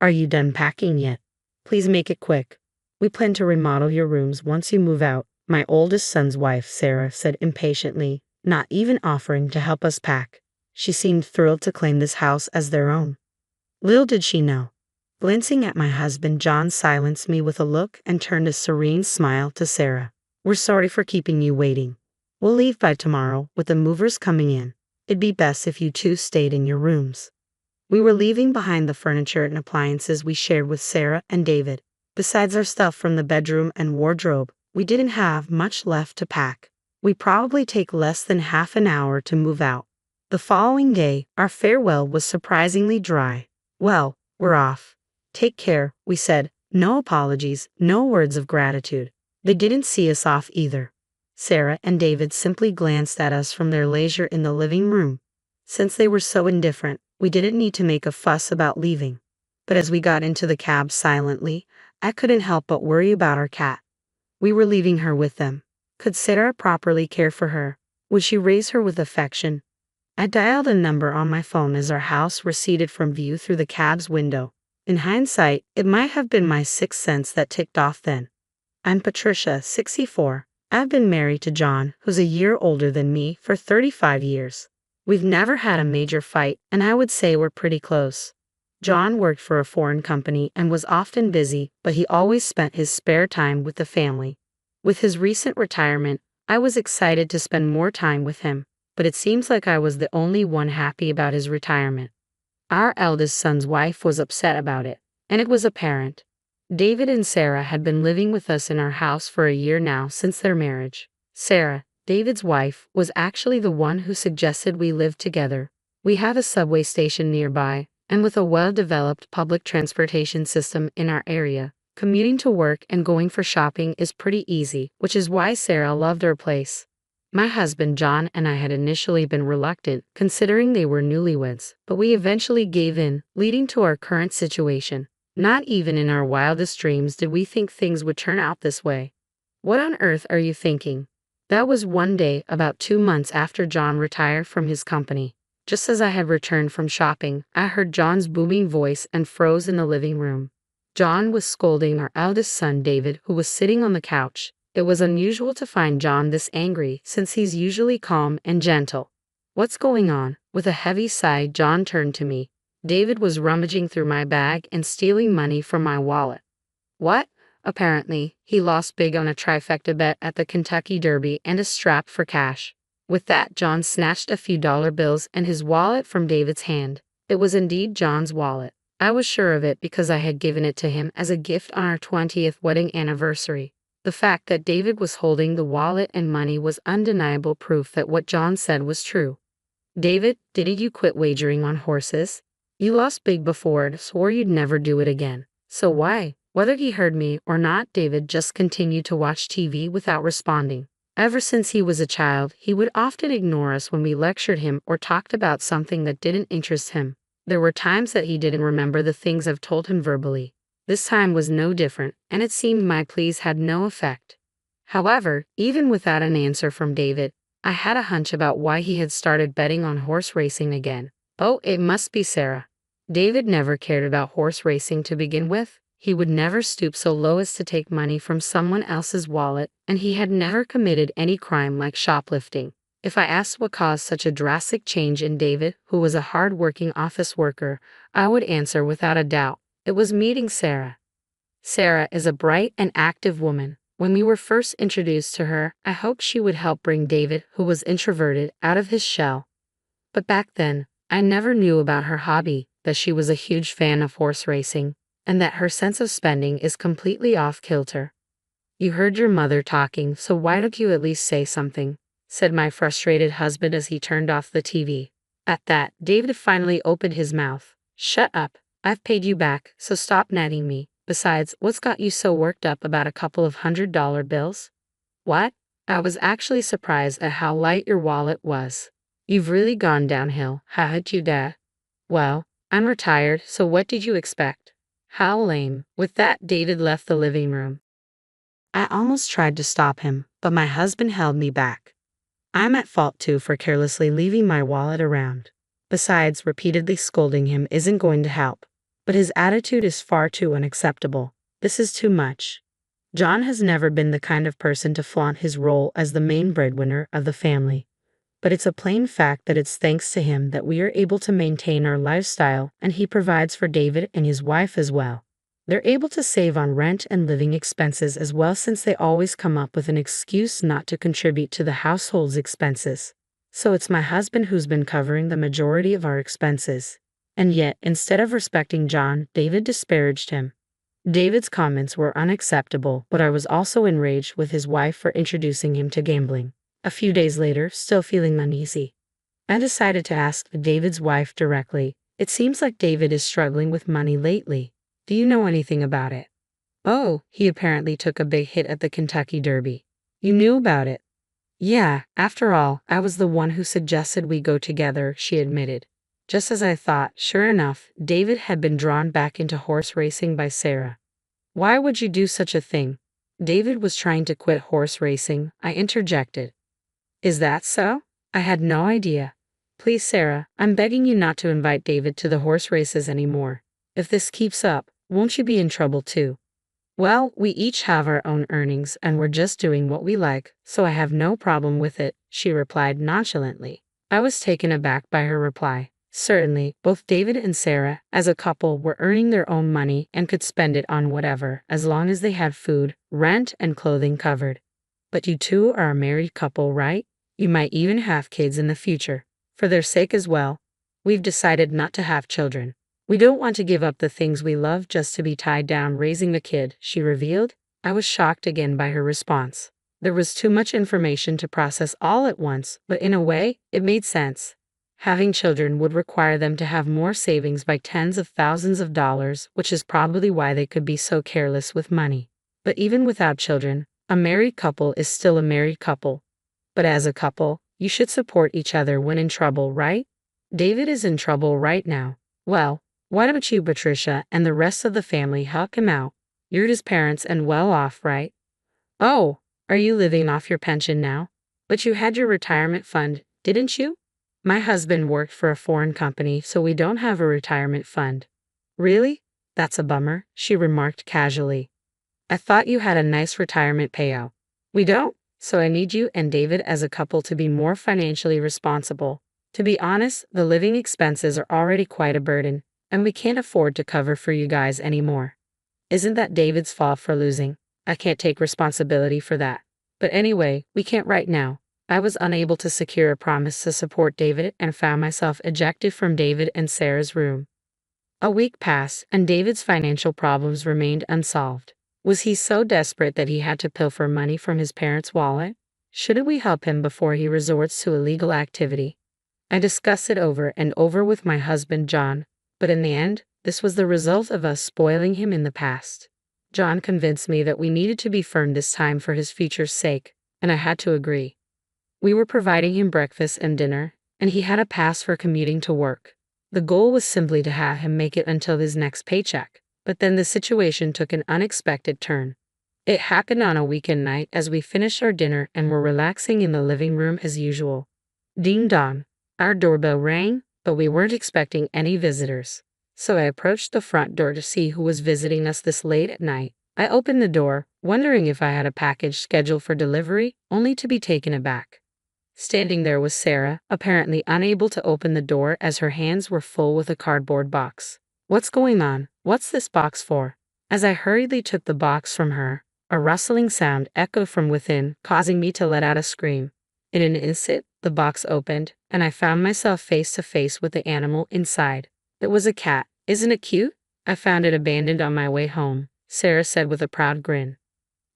Are you done packing yet? Please make it quick. We plan to remodel your rooms once you move out, my oldest son's wife, Sarah, said impatiently, not even offering to help us pack. She seemed thrilled to claim this house as their own. Little did she know. Glancing at my husband, John silenced me with a look and turned a serene smile to Sarah. We're sorry for keeping you waiting. We'll leave by tomorrow with the movers coming in. It'd be best if you two stayed in your rooms. We were leaving behind the furniture and appliances we shared with Sarah and David. Besides our stuff from the bedroom and wardrobe, we didn't have much left to pack. We'd probably take less than half an hour to move out. The following day, our farewell was surprisingly dry. Well, we're off. Take care, we said. No apologies, no words of gratitude. They didn't see us off either. Sarah and David simply glanced at us from their leisure in the living room. Since they were so indifferent, we didn't need to make a fuss about leaving. But as we got into the cab silently, I couldn't help but worry about our cat. We were leaving her with them. Could Sarah properly care for her? Would she raise her with affection? I dialed a number on my phone as our house receded from view through the cab's window. In hindsight, it might have been my sixth sense that ticked off then. I'm Patricia, 64. I've been married to John, who's a year older than me, for 35 years. We've never had a major fight, and I would say we're pretty close. John worked for a foreign company and was often busy, but he always spent his spare time with the family. With his recent retirement, I was excited to spend more time with him, but it seems like I was the only one happy about his retirement. Our eldest son's wife was upset about it, and it was apparent. David and Sarah had been living with us in our house for a year now since their marriage. Sarah, David's wife, was actually the one who suggested we live together. We have a subway station nearby, and with a well-developed public transportation system in our area, commuting to work and going for shopping is pretty easy, which is why Sarah loved our place. My husband John and I had initially been reluctant, considering they were newlyweds, but we eventually gave in, leading to our current situation. Not even in our wildest dreams did we think things would turn out this way. What on earth are you thinking? That was one day about 2 months after John retired from his company. Just as I had returned from shopping, I heard John's booming voice and froze in the living room. John was scolding our eldest son David, who was sitting on the couch. It was unusual to find John this angry, since he's usually calm and gentle. What's going on? With a heavy sigh, John turned to me. David was rummaging through my bag and stealing money from my wallet. What? Apparently, he lost big on a trifecta bet at the Kentucky Derby and a strap for cash. With that, John snatched a few dollar bills and his wallet from David's hand. It was indeed John's wallet. I was sure of it because I had given it to him as a gift on our 20th wedding anniversary. The fact that David was holding the wallet and money was undeniable proof that what John said was true. David, didn't you quit wagering on horses? You lost big before and swore you'd never do it again. So why? Whether he heard me or not, David just continued to watch TV without responding. Ever since he was a child, he would often ignore us when we lectured him or talked about something that didn't interest him. There were times that he didn't remember the things I've told him verbally. This time was no different, and it seemed my pleas had no effect. However, even without an answer from David, I had a hunch about why he had started betting on horse racing again. Oh, it must be Sarah. David never cared about horse racing to begin with. He would never stoop so low as to take money from someone else's wallet, and he had never committed any crime like shoplifting. If I asked what caused such a drastic change in David, who was a hard-working office worker, I would answer without a doubt. It was meeting Sarah. Sarah is a bright and active woman. When we were first introduced to her, I hoped she would help bring David, who was introverted, out of his shell. But back then, I never knew about her hobby, that she was a huge fan of horse racing, and that her sense of spending is completely off-kilter. You heard your mother talking, so why don't you at least say something? Said my frustrated husband as he turned off the TV. At that, David finally opened his mouth. Shut up. I've paid you back, so stop nagging me. Besides, what's got you so worked up about a couple of $100 bills? What? I was actually surprised at how light your wallet was. You've really gone downhill, haven't you, Dad? Well, I'm retired, so what did you expect? How lame. With that, David left the living room. I almost tried to stop him, but my husband held me back. I'm at fault too for carelessly leaving my wallet around. Besides, repeatedly scolding him isn't going to help. But his attitude is far too unacceptable. This is too much. John has never been the kind of person to flaunt his role as the main breadwinner of the family. But it's a plain fact that it's thanks to him that we are able to maintain our lifestyle, and he provides for David and his wife as well. They're able to save on rent and living expenses as well, since they always come up with an excuse not to contribute to the household's expenses. So it's my husband who's been covering the majority of our expenses. And yet, instead of respecting John, David disparaged him. David's comments were unacceptable, but I was also enraged with his wife for introducing him to gambling. A few days later, still feeling uneasy, I decided to ask David's wife directly. It seems like David is struggling with money lately. Do you know anything about it? Oh, he apparently took a big hit at the Kentucky Derby. You knew about it? Yeah, after all, I was the one who suggested we go together, she admitted. Just as I thought, sure enough, David had been drawn back into horse racing by Sarah. Why would you do such a thing? David was trying to quit horse racing, I interjected. Is that so? I had no idea. Please, Sarah, I'm begging you not to invite David to the horse races anymore. If this keeps up, won't you be in trouble too? Well, we each have our own earnings and we're just doing what we like, so I have no problem with it, she replied nonchalantly. I was taken aback by her reply. Certainly, both David and Sarah, as a couple, were earning their own money and could spend it on whatever, as long as they had food, rent, and clothing covered. But you two are a married couple, right? You might even have kids in the future. For their sake as well, we've decided not to have children. We don't want to give up the things we love just to be tied down raising a kid, she revealed. I was shocked again by her response. There was too much information to process all at once, but in a way, it made sense. Having children would require them to have more savings by tens of thousands of dollars, which is probably why they could be so careless with money. But even without children, a married couple is still a married couple. But as a couple, you should support each other when in trouble, right? David is in trouble right now. Well, why don't you, Patricia, and the rest of the family help him out? You're his parents and well off, right? Oh, are you living off your pension now? But you had your retirement fund, didn't you? My husband worked for a foreign company, so we don't have a retirement fund. Really? That's a bummer, she remarked casually. I thought you had a nice retirement payout. We don't, so I need you and David as a couple to be more financially responsible. To be honest, the living expenses are already quite a burden, and we can't afford to cover for you guys anymore. Isn't that David's fault for losing? I can't take responsibility for that. But anyway, we can't right now. I was unable to secure a promise to support David and found myself ejected from David and Sarah's room. A week passed, and David's financial problems remained unsolved. Was he so desperate that he had to pilfer money from his parents' wallet? Shouldn't we help him before he resorts to illegal activity? I discussed it over and over with my husband John, but in the end, this was the result of us spoiling him in the past. John convinced me that we needed to be firm this time for his future's sake, and I had to agree. We were providing him breakfast and dinner, and he had a pass for commuting to work. The goal was simply to have him make it until his next paycheck, but then the situation took an unexpected turn. It happened on a weekend night as we finished our dinner and were relaxing in the living room as usual. Ding dong. Our doorbell rang, but we weren't expecting any visitors. So I approached the front door to see who was visiting us this late at night. I opened the door, wondering if I had a package scheduled for delivery, only to be taken aback. Standing there was Sarah, apparently unable to open the door as her hands were full with a cardboard box. What's going on? What's this box for? As I hurriedly took the box from her, a rustling sound echoed from within, causing me to let out a scream. In an instant, the box opened, and I found myself face to face with the animal inside. It was a cat. Isn't it cute? I found it abandoned on my way home, Sarah said with a proud grin.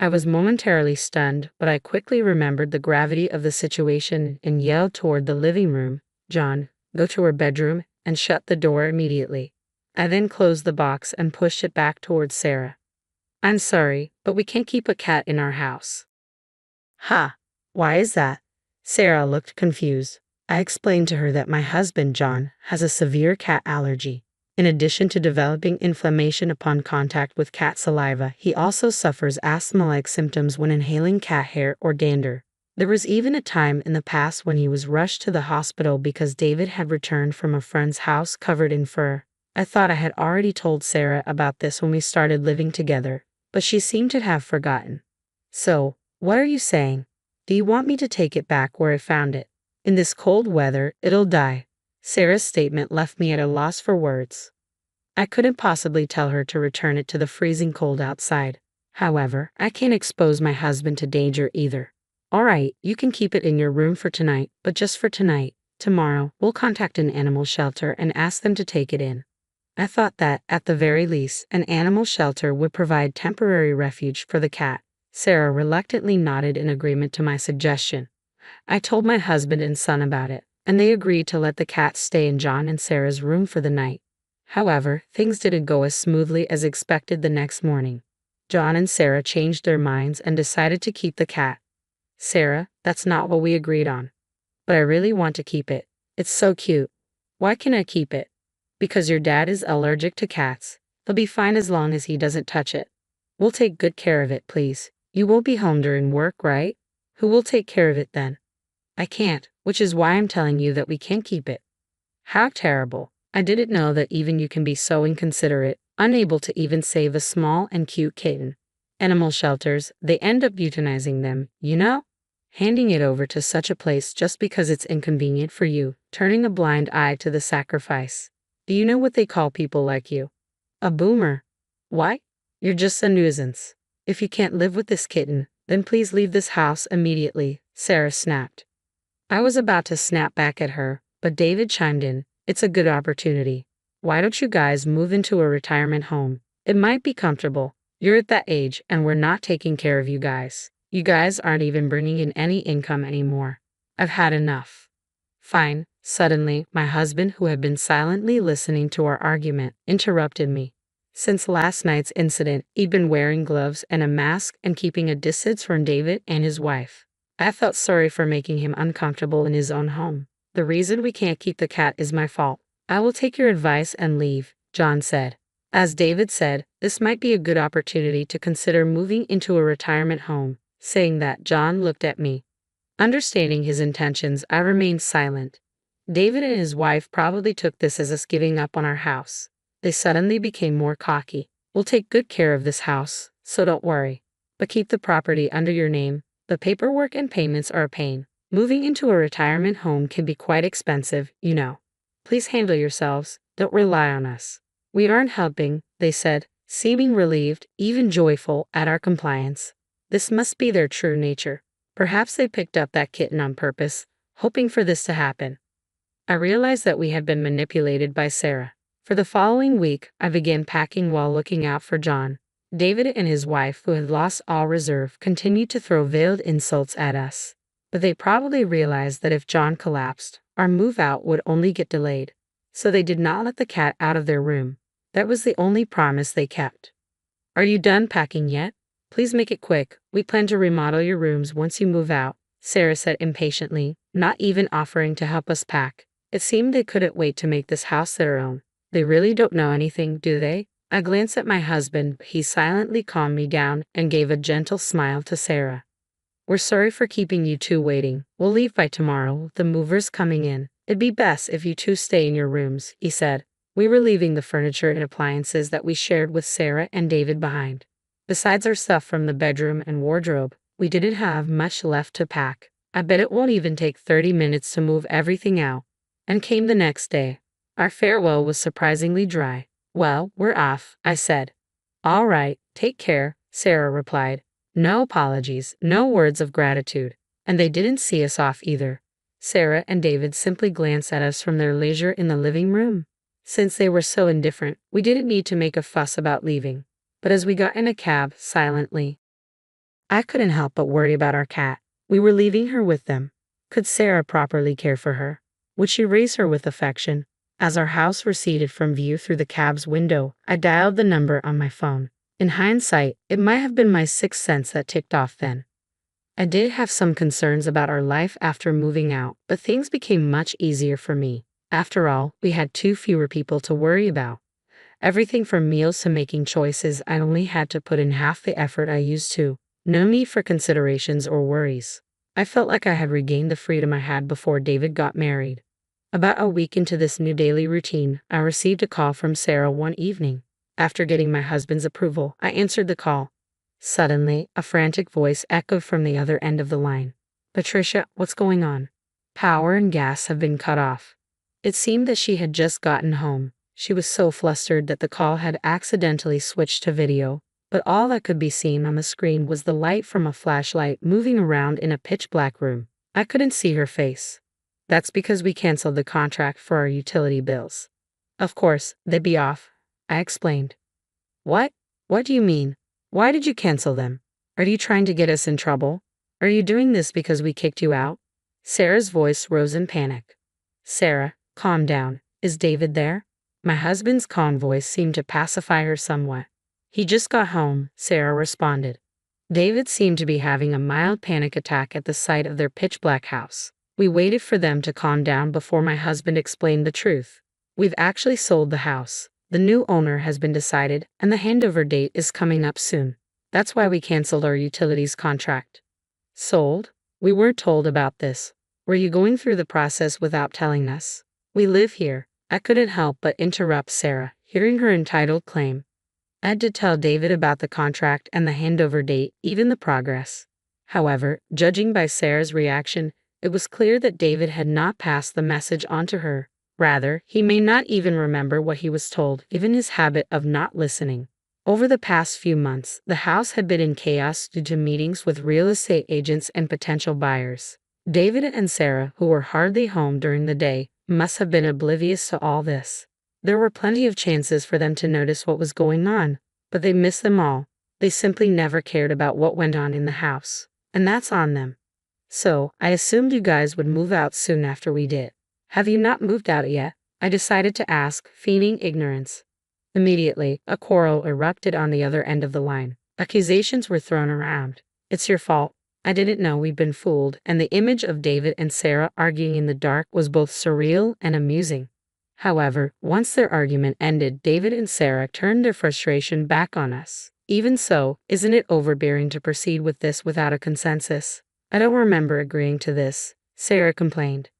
I was momentarily stunned, but I quickly remembered the gravity of the situation and yelled toward the living room, "John, go to her bedroom and shut the door immediately." I then closed the box and pushed it back towards Sarah. "I'm sorry, but we can't keep a cat in our house." "Ha! Why is that?" Sarah looked confused. I explained to her that my husband, John, has a severe cat allergy. In addition to developing inflammation upon contact with cat saliva, he also suffers asthma-like symptoms when inhaling cat hair or dander. There was even a time in the past when he was rushed to the hospital because David had returned from a friend's house covered in fur. I thought I had already told Sarah about this when we started living together, but she seemed to have forgotten. So, what are you saying? Do you want me to take it back where I found it? In this cold weather, it'll die. Sarah's statement left me at a loss for words. I couldn't possibly tell her to return it to the freezing cold outside. However, I can't expose my husband to danger either. All right, you can keep it in your room for tonight, but just for tonight. Tomorrow, we'll contact an animal shelter and ask them to take it in. I thought that, at the very least, an animal shelter would provide temporary refuge for the cat. Sarah reluctantly nodded in agreement to my suggestion. I told my husband and son about it, and they agreed to let the cat stay in John and Sarah's room for the night. However, things didn't go as smoothly as expected the next morning. John and Sarah changed their minds and decided to keep the cat. Sarah, that's not what we agreed on. But I really want to keep it. It's so cute. Why can't I keep it? Because your dad is allergic to cats. He'll be fine as long as he doesn't touch it. We'll take good care of it, please. You won't be home during work, right? Who will take care of it then? I can't, which is why I'm telling you that we can't keep it. How terrible. I didn't know that even you can be so inconsiderate, unable to even save a small and cute kitten. Animal shelters, they end up euthanizing them, you know? Handing it over to such a place just because it's inconvenient for you, turning a blind eye to the sacrifice. Do you know what they call people like you? A boomer. Why? You're just a nuisance. If you can't live with this kitten, then please leave this house immediately, Sarah snapped. I was about to snap back at her, but David chimed in. It's a good opportunity. Why don't you guys move into a retirement home? It might be comfortable. You're at that age and we're not taking care of you guys. You guys aren't even bringing in any income anymore. I've had enough. Fine. Suddenly, my husband, who had been silently listening to our argument, interrupted me. Since last night's incident, he'd been wearing gloves and a mask and keeping a distance from David and his wife. I felt sorry for making him uncomfortable in his own home. The reason we can't keep the cat is my fault. I will take your advice and leave, John said. As David said, this might be a good opportunity to consider moving into a retirement home. Saying that, John looked at me. Understanding his intentions, I remained silent. David and his wife probably took this as us giving up on our house. They suddenly became more cocky. We'll take good care of this house, so don't worry. But keep the property under your name. The paperwork and payments are a pain. Moving into a retirement home can be quite expensive, you know. Please handle yourselves. Don't rely on us. We aren't helping, they said, seeming relieved, even joyful, at our compliance. This must be their true nature. Perhaps they picked up that kitten on purpose, hoping for this to happen. I realized that we had been manipulated by Sarah. For the following week, I began packing while looking out for John. David and his wife, who had lost all reserve, continued to throw veiled insults at us. But they probably realized that if John collapsed, our move out would only get delayed. So they did not let the cat out of their room. That was the only promise they kept. Are you done packing yet? Please make it quick. We plan to remodel your rooms once you move out, Sarah said impatiently, not even offering to help us pack. It seemed they couldn't wait to make this house their own. They really don't know anything, do they? I glanced at my husband, but he silently calmed me down and gave a gentle smile to Sarah. We're sorry for keeping you two waiting. We'll leave by tomorrow. The mover's coming in. It'd be best if you two stay in your rooms, he said. We were leaving the furniture and appliances that we shared with Sarah and David behind. Besides our stuff from the bedroom and wardrobe, we didn't have much left to pack. I bet it won't even take 30 minutes to move everything out. And came the next day. Our farewell was surprisingly dry. Well, we're off, I said. All right, take care, Sarah replied. No apologies, no words of gratitude. And they didn't see us off either. Sarah and David simply glanced at us from their leisure in the living room. Since they were so indifferent, we didn't need to make a fuss about leaving. But as we got in a cab, silently, I couldn't help but worry about our cat. We were leaving her with them. Could Sarah properly care for her? Would she raise her with affection? As our house receded from view through the cab's window, I dialed the number on my phone. In hindsight, it might have been my sixth sense that ticked off then. I did have some concerns about our life after moving out, but things became much easier for me. After all, we had two fewer people to worry about. Everything from meals to making choices, I only had to put in half the effort I used to. No need for considerations or worries. I felt like I had regained the freedom I had before David got married. About a week into this new daily routine, I received a call from Sarah one evening. After getting my husband's approval, I answered the call. Suddenly, a frantic voice echoed from the other end of the line. Patricia, what's going on? Power and gas have been cut off. It seemed that she had just gotten home. She was so flustered that the call had accidentally switched to video, but all that could be seen on the screen was the light from a flashlight moving around in a pitch-black room. I couldn't see her face. That's because we canceled the contract for our utility bills. Of course, they'd be off, I explained. What? What do you mean? Why did you cancel them? Are you trying to get us in trouble? Are you doing this because we kicked you out? Sarah's voice rose in panic. Sarah, calm down. Is David there? My husband's calm voice seemed to pacify her somewhat. He just got home, Sarah responded. David seemed to be having a mild panic attack at the sight of their pitch-black house. We waited for them to calm down before my husband explained the truth. We've actually sold the house. The new owner has been decided, and the handover date is coming up soon. That's why we canceled our utilities contract. Sold? We weren't told about this. Were you going through the process without telling us? We live here. I couldn't help but interrupt Sarah, hearing her entitled claim. I had to tell David about the contract and the handover date, even the progress. However, judging by Sarah's reaction, it was clear that David had not passed the message on to her. Rather, he may not even remember what he was told, given his habit of not listening. Over the past few months, the house had been in chaos due to meetings with real estate agents and potential buyers. David and Sarah, who were hardly home during the day, must have been oblivious to all this. There were plenty of chances for them to notice what was going on, but they missed them all. They simply never cared about what went on in the house. And that's on them. So, I assumed you guys would move out soon after we did. Have you not moved out yet? I decided to ask, feigning ignorance. Immediately, a quarrel erupted on the other end of the line. Accusations were thrown around. It's your fault. I didn't know we'd been fooled, and the image of David and Sarah arguing in the dark was both surreal and amusing. However, once their argument ended, David and Sarah turned their frustration back on us. Even so, isn't it overbearing to proceed with this without a consensus? I don't remember agreeing to this, Sarah complained.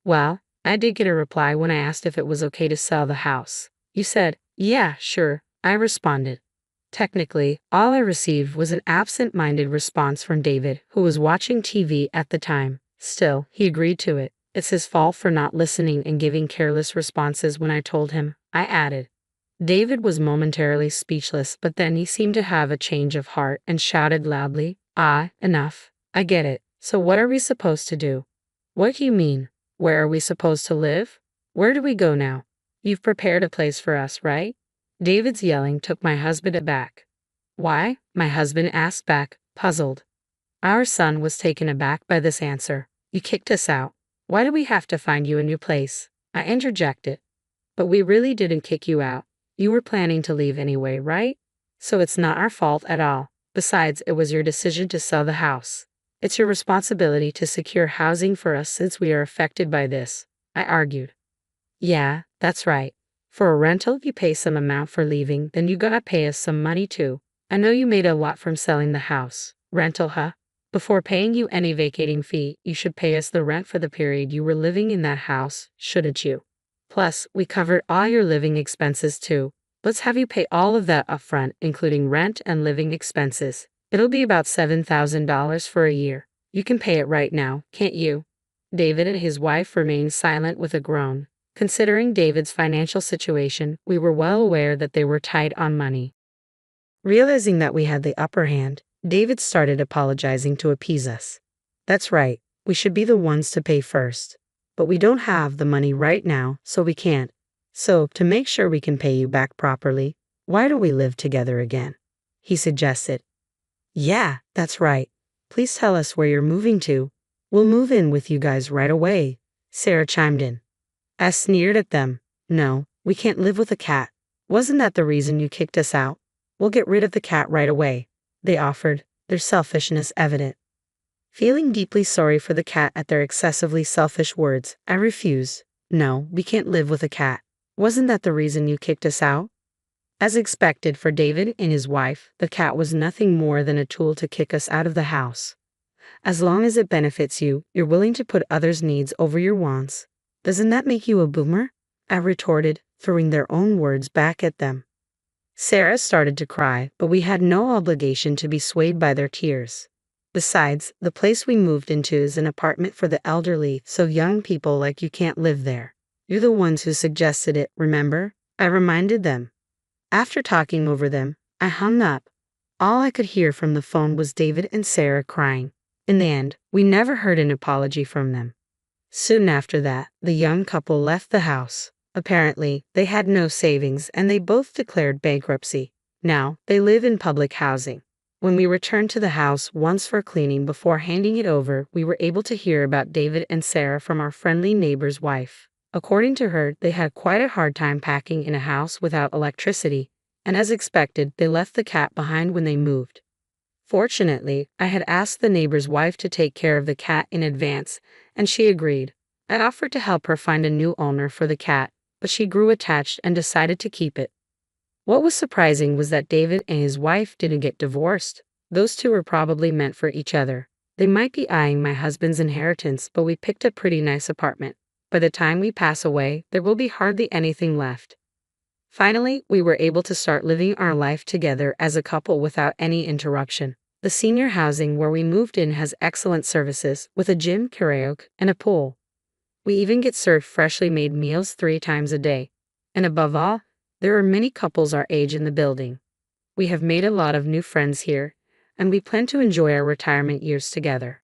Well, I did get a reply when I asked if it was okay to sell the house. You said, yeah, sure, I responded. Technically, all I received was an absent-minded response from David, who was watching TV at the time. Still, he agreed to it. It's his fault for not listening and giving careless responses when I told him, I added. David was momentarily speechless, but then he seemed to have a change of heart and shouted loudly, enough. I get it. So what are we supposed to do? What do you mean? Where are we supposed to live? Where do we go now? You've prepared a place for us, right? David's yelling took my husband aback. Why? My husband asked back, puzzled. Our son was taken aback by this answer. You kicked us out. Why do we have to find you a new place? I interjected. But we really didn't kick you out. You were planning to leave anyway, right? So it's not our fault at all. Besides, it was your decision to sell the house. It's your responsibility to secure housing for us since we are affected by this, I argued. Yeah, that's right. For a rental, if you pay some amount for leaving, then you gotta pay us some money too. I know you made a lot from selling the house. Rental, huh? Before paying you any vacating fee, you should pay us the rent for the period you were living in that house, shouldn't you? Plus, we covered all your living expenses too. Let's have you pay all of that upfront, including rent and living expenses. It'll be about $7,000 for a year. You can pay it right now, can't you? David and his wife remained silent with a groan. Considering David's financial situation, we were well aware that they were tight on money. Realizing that we had the upper hand, David started apologizing to appease us. That's right, we should be the ones to pay first. But we don't have the money right now, so we can't. So, to make sure we can pay you back properly, why don't we live together again? He suggested. Yeah, that's right. Please tell us where you're moving to. We'll move in with you guys right away, Sarah chimed in. I sneered at them. No, we can't live with a cat. Wasn't that the reason you kicked us out? We'll get rid of the cat right away, they offered, their selfishness evident. Feeling deeply sorry for the cat at their excessively selfish words, I refused. No, we can't live with a cat. Wasn't that the reason you kicked us out? As expected for David and his wife, the cat was nothing more than a tool to kick us out of the house. As long as it benefits you, you're willing to put others' needs over your wants. Doesn't that make you a boomer? I retorted, throwing their own words back at them. Sarah started to cry, but we had no obligation to be swayed by their tears. Besides, the place we moved into is an apartment for the elderly, so young people like you can't live there. You're the ones who suggested it, remember? I reminded them. After talking over them, I hung up. All I could hear from the phone was David and Sarah crying. In the end, we never heard an apology from them. Soon after that, the young couple left the house. Apparently, they had no savings and they both declared bankruptcy. Now, they live in public housing. When we returned to the house once for cleaning before handing it over, we were able to hear about David and Sarah from our friendly neighbor's wife. According to her, they had quite a hard time packing in a house without electricity, and as expected, they left the cat behind when they moved. Fortunately, I had asked the neighbor's wife to take care of the cat in advance, and she agreed. I offered to help her find a new owner for the cat, but she grew attached and decided to keep it. What was surprising was that David and his wife didn't get divorced. Those two were probably meant for each other. They might be eyeing my husband's inheritance, but we picked a pretty nice apartment. By the time we pass away, there will be hardly anything left. Finally, we were able to start living our life together as a couple without any interruption. The senior housing where we moved in has excellent services, with a gym, karaoke, and a pool. We even get served freshly made meals 3 times a day. And above all, there are many couples our age in the building. We have made a lot of new friends here, and we plan to enjoy our retirement years together.